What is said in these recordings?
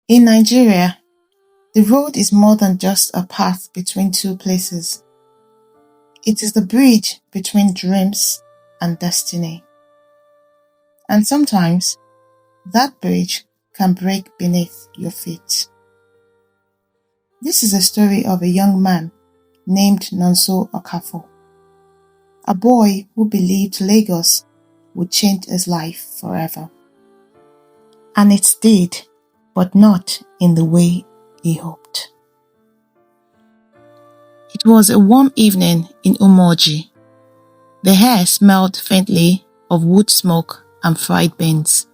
In Nigeria, the road is more than just a path between two places. It is the bridge between dreams and destiny. And sometimes, that bridge can break beneath your feet. This is a story of a young man named Nonso Okafo, a boy who believed Lagos would change his life forever. And it did, but not in the way he hoped. It was a warm evening in Umoji. The air smelled faintly of wood smoke and fried beans.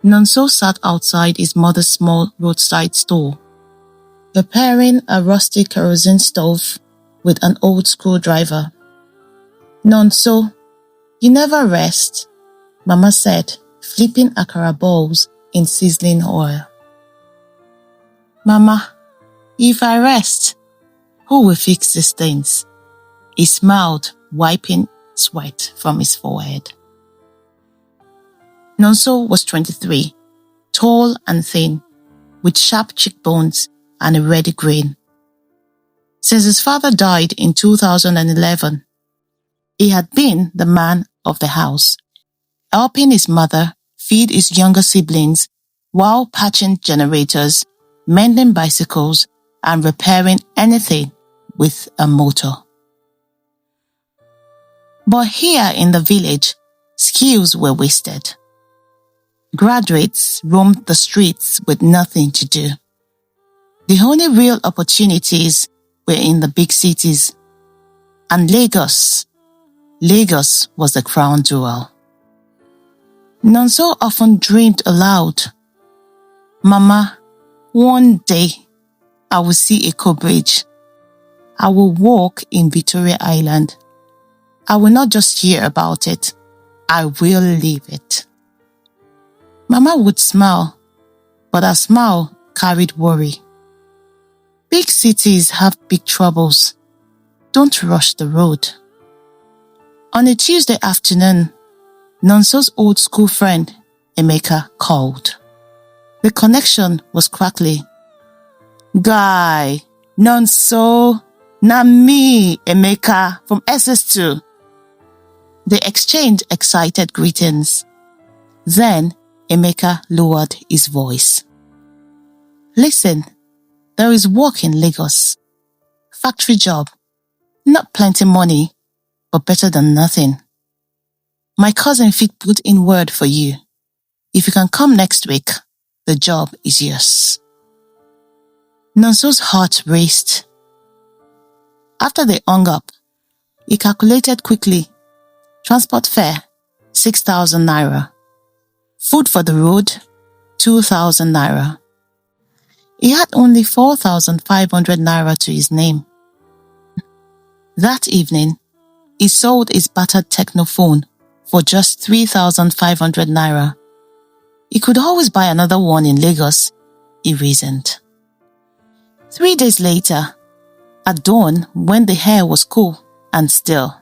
Nonso sat outside his mother's small roadside store, repairing a rusty kerosene stove with an old screwdriver. "Nonso, you never rest," Mama said, flipping akara balls in sizzling oil. "Mama, if I rest, who will fix these things?" He smiled, wiping sweat from his forehead. Nonso was 23, tall and thin, with sharp cheekbones and a ready grin. Since his father died in 2011, he had been the man of the house, helping his mother feed his younger siblings while patching generators, mending bicycles, and repairing anything with a motor. But here in the village, skills were wasted. Graduates roamed the streets with nothing to do. The only real opportunities were in the big cities. And Lagos was the crown jewel. Nonso often dreamed aloud, "Mama, one day I will see Eko Bridge. I will walk in Victoria Island. I will not just hear about it, I will live it." Mama would smile, but her smile carried worry. Big cities have big troubles. Don't rush the road. On a Tuesday afternoon, Nonso's old school friend, Emeka, called. The connection was crackly. "Guy, Nonso, na me, Emeka, from SS2. They exchanged excited greetings. Then, Emeka lowered his voice. "Listen, there is work in Lagos. Factory job. Not plenty money, but better than nothing. My cousin Fit put in word for you. If you can come next week, the job is yours." Nonso's heart raced. After they hung up, he calculated quickly. Transport fare, 6,000 naira. Food for the road, 2,000 naira. He had only 4,500 naira to his name. That evening, he sold his battered Technophone for just 3,500 naira. He could always buy another one in Lagos, he reasoned. 3 days later, at dawn when the air was cool and still,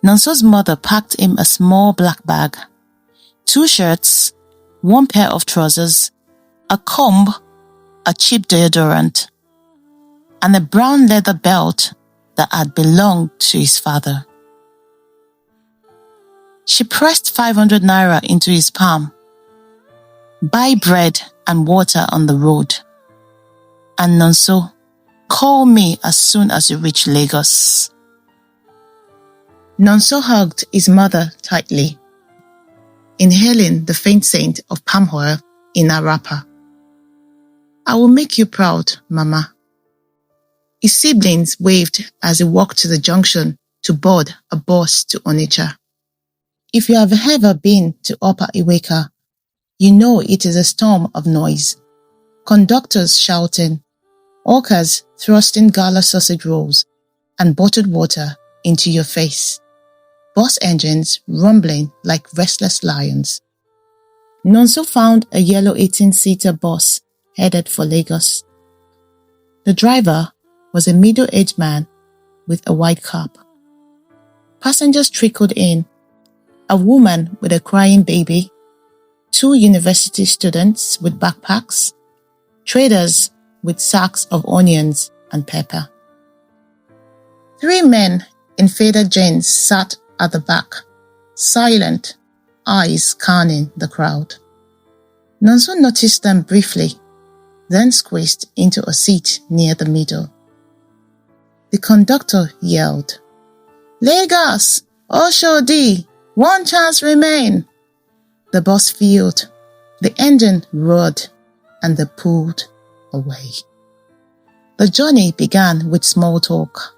Nonso's mother packed him a small black bag, 2 shirts, 1 pair of trousers, a comb, a cheap deodorant, and a brown leather belt that had belonged to his father. She pressed 500 naira into his palm. "Buy bread and water on the road. And Nonso, call me as soon as you reach Lagos." Nonso hugged his mother tightly, inhaling the faint scent of palm oil in her wrapper. "I will make you proud, Mama." His siblings waved as he walked to the junction to board a bus to Onitsha. If you have ever been to Upper Iweka, you know it is a storm of noise. Conductors shouting, hawkers thrusting gala sausage rolls and bottled water into your face. Bus engines rumbling like restless lions. Nonso found a yellow 18-seater bus headed for Lagos. The driver was a middle-aged man with a white cap. Passengers trickled in, a woman with a crying baby, 2 university students with backpacks, traders with sacks of onions and pepper. 3 men in faded jeans sat at the back, silent, eyes scanning the crowd. Nonso noticed them briefly, then squeezed into a seat near the middle. The conductor yelled, "Lagos, Oshodi, 1 chance remain." The bus filled, the engine roared, and they pulled away. The journey began with small talk.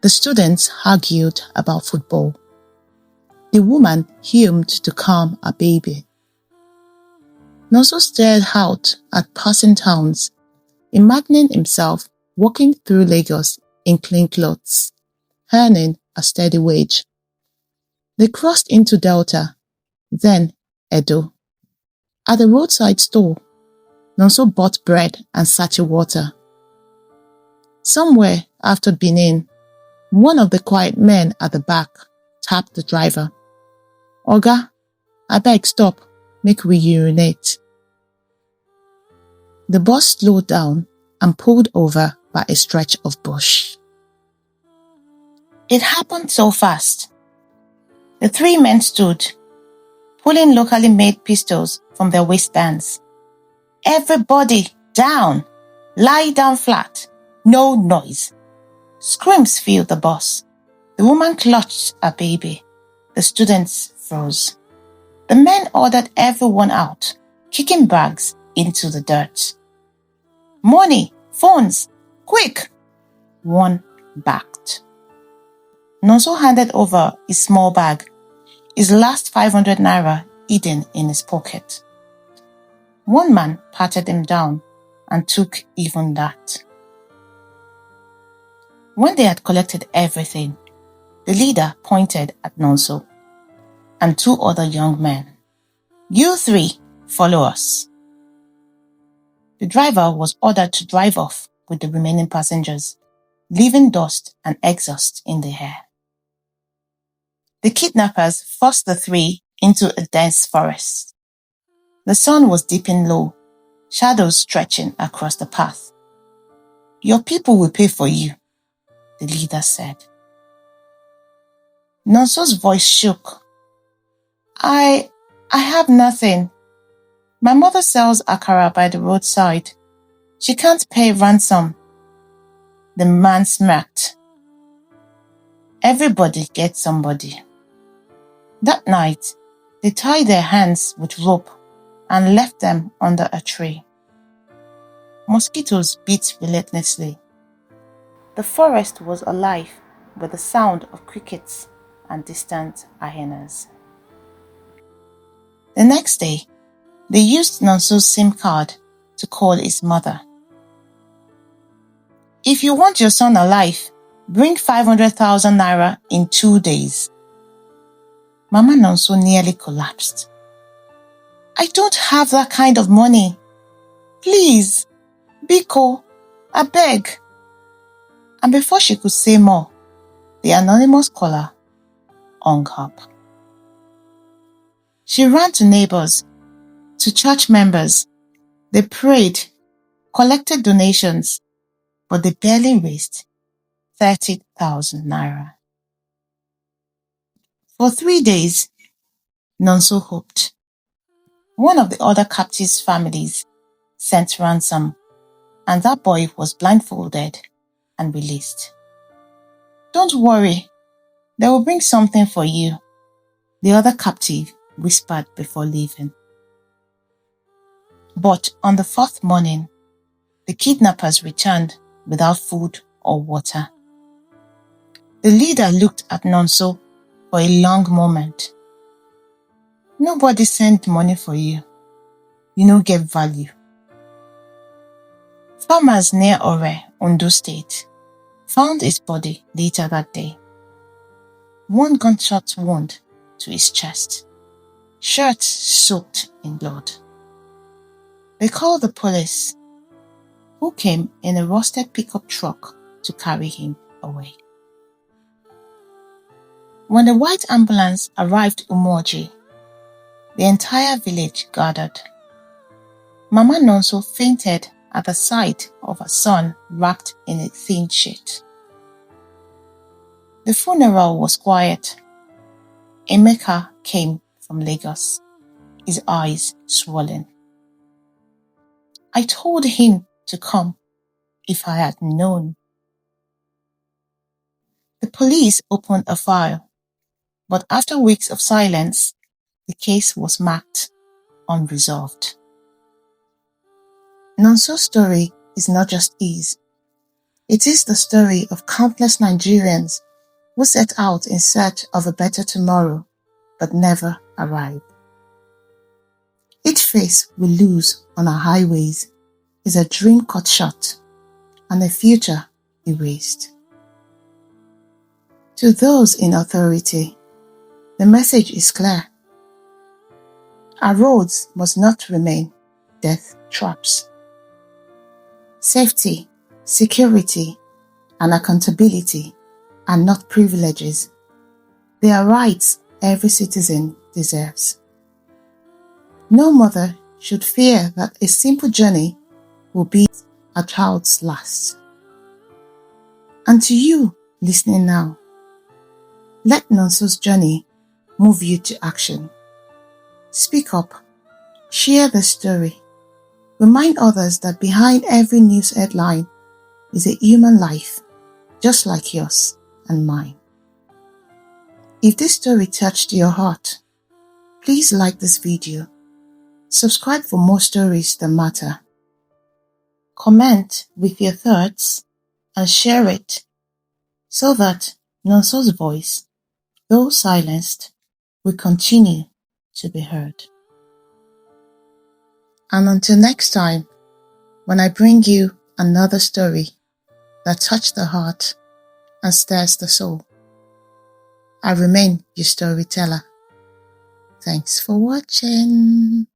The students argued about football. The woman hummed to calm a baby. Nonso stared out at passing towns, imagining himself walking through Lagos in clean clothes, earning a steady wage. They crossed into Delta, then Edo. At the roadside store, Nonso bought bread and sachet water. Somewhere after Benin, one of the quiet men at the back tapped the driver. "Oga, abeg stop, make we urinate." The bus slowed down and pulled over by a stretch of bush. It happened so fast. The 3 men stood, pulling locally made pistols from their waistbands. "Everybody down! Lie down flat! No noise!" Screams filled the bus. The woman clutched a baby. The students froze. The men ordered everyone out, kicking bags into the dirt. "Money, phones, quick!" One backed. Nonso handed over his small bag, his last 500 naira hidden in his pocket. One man patted him down and took even that. When they had collected everything, the leader pointed at Nonso and 2 other young men. "You 3, follow us." The driver was ordered to drive off with the remaining passengers, leaving dust and exhaust in the air. The kidnappers forced the 3 into a dense forest. The sun was dipping low, shadows stretching across the path. "Your people will pay for you," the leader said. Nonso's voice shook. I have nothing. My mother sells akara by the roadside. She can't pay ransom." The man smirked. "Everybody gets somebody." That night, they tied their hands with rope and left them under a tree. Mosquitoes bit relentlessly. The forest was alive with the sound of crickets and distant hyenas. The next day, they used Nonso's SIM card to call his mother. "If you want your son alive, bring 500,000 naira in 2 days." Mama Nonso nearly collapsed. "I don't have that kind of money. Please, Biko, I beg." And before she could say more, the anonymous caller hung up. She ran to neighbors, to church members. They prayed, collected donations, but they barely raised 30,000 naira. For 3 days, Nonso hoped. One of the other captives' families sent ransom, and that boy was blindfolded and released. "Don't worry, they will bring something for you," the other captive whispered before leaving. But on the 4th morning, the kidnappers returned without food or water. The leader looked at Nonso for a long moment. "Nobody sent money for you. You no get value." Farmers near Ore, Ondo State, found his body later that day. 1 gunshot wound to his chest, shirt soaked in blood. They called the police, who came in a rusted pickup truck to carry him away. When the white ambulance arrived in Umoji, The entire village gathered. Mama Nonso fainted at the sight of her son wrapped in a thin sheet. The funeral was quiet. Emeka came from Lagos, his eyes swollen. I told him to come if I had known. The police opened a file, but after weeks of silence, the case was marked unresolved. Nonso's story is not just his. It is the story of countless Nigerians who set out in search of a better tomorrow, but never arrived. Each face we lose on our highways is a dream cut short and a future erased. To those in authority, the message is clear. Our roads must not remain death traps. Safety, security, and accountability are not privileges. They are rights every citizen deserves. No mother should fear that a simple journey will be a child's last. And to you listening now, let Nonso's journey move you to action. Speak up, share the story, remind others that behind every news headline is a human life, just like yours and mine. If this story touched your heart, please like this video, subscribe for more stories that matter, comment with your thoughts, and share it so that Nonso's voice, though silenced, will continue to be heard. And until next time, when I bring you another story that touched the heart and stirs the soul, I remain your storyteller. Thanks for watching.